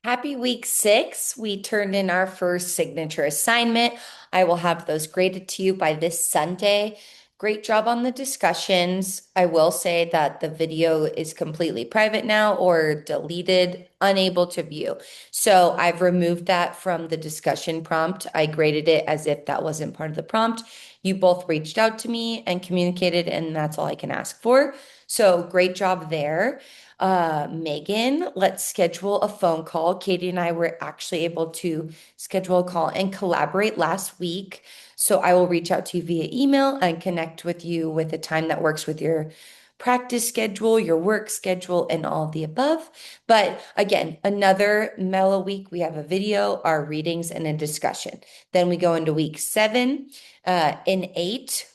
Happy week 6. We turned in our first signature assignment. I will have those graded to you by this Sunday. Great job on the discussions. I will say that the video is completely private now or deleted, unable to view. So I've removed that from the discussion prompt. I graded it as if that wasn't part of the prompt. You both reached out to me and communicated, and that's all I can ask for. So great job there. Megan, let's schedule a phone call. Katie and I were actually able to schedule a call and collaborate last week. So I will reach out to you via email and connect with you with a time that works with your practice schedule, your work schedule, and all of the above. But again, another mellow week. We have a video, our readings, and a discussion. Then we go into week 7, in 8,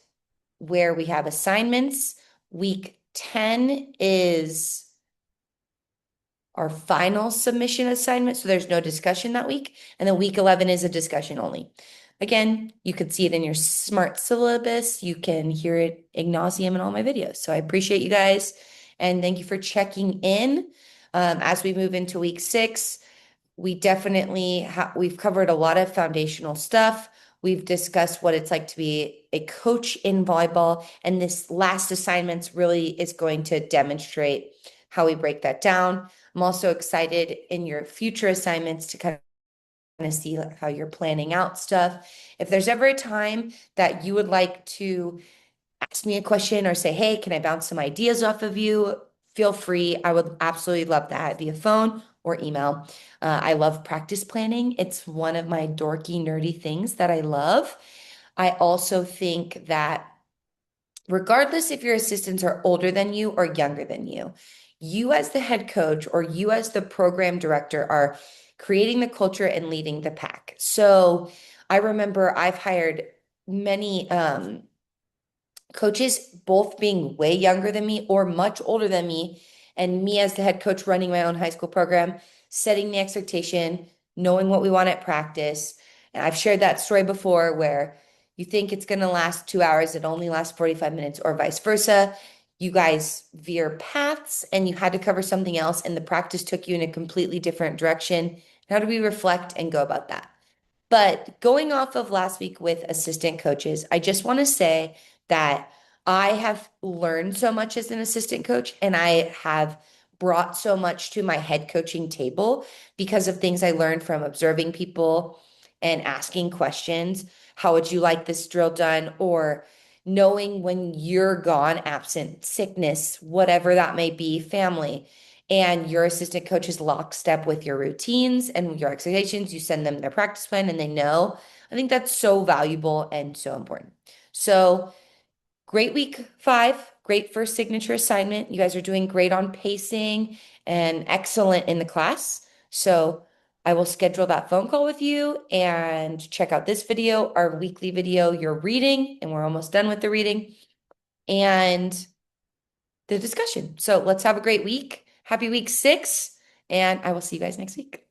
where we have assignments. Week 10 is our final submission assignment. So there's no discussion that week. And then week 11 is a discussion only. Again, you could see it in your smart syllabus. You can hear it ad nauseum in all my videos. So I appreciate you guys. And thank you for checking in. As we move into week 6, we've covered a lot of foundational stuff. We've discussed what it's like to be a coach in volleyball. And this last assignments really is going to demonstrate how we break that down. I'm also excited in your future assignments to kind of see how you're planning out stuff. If there's ever a time that you would like to ask me a question or say, hey, can I bounce some ideas off of you? Feel free. I would absolutely love that via phone or email. I love practice planning. It's one of my dorky, nerdy things that I love. I also think that regardless if your assistants are older than you or younger than you as the head coach or you as the program director are creating the culture and leading the pack. So I remember I've hired many coaches, both being way younger than me or much older than me, and me as the head coach running my own high school program, setting the expectation, knowing what we want at practice. And I've shared that story before where you think it's going to last 2 hours, it only lasts 45 minutes, or vice versa. You guys veer paths and you had to cover something else, and the practice took you in a completely different direction. How do we reflect and go about that? But going off of last week with assistant coaches, I just want to say that I have learned so much as an assistant coach, and I have brought so much to my head coaching table because of things I learned from observing people and asking questions. How would you like this drill done? Or knowing when you're gone, absent, sickness, whatever that may be, family, and your assistant coach is lockstep with your routines and your expectations. You send them their practice plan and they know. I think that's so valuable and so important. So, great week 5, great first signature assignment. You guys are doing great on pacing and excellent in the class. So, I will schedule that phone call with you and check out this video, our weekly video, your reading, and we're almost done with the reading and the discussion. So, let's have a great week. Happy week 6, and I will see you guys next week.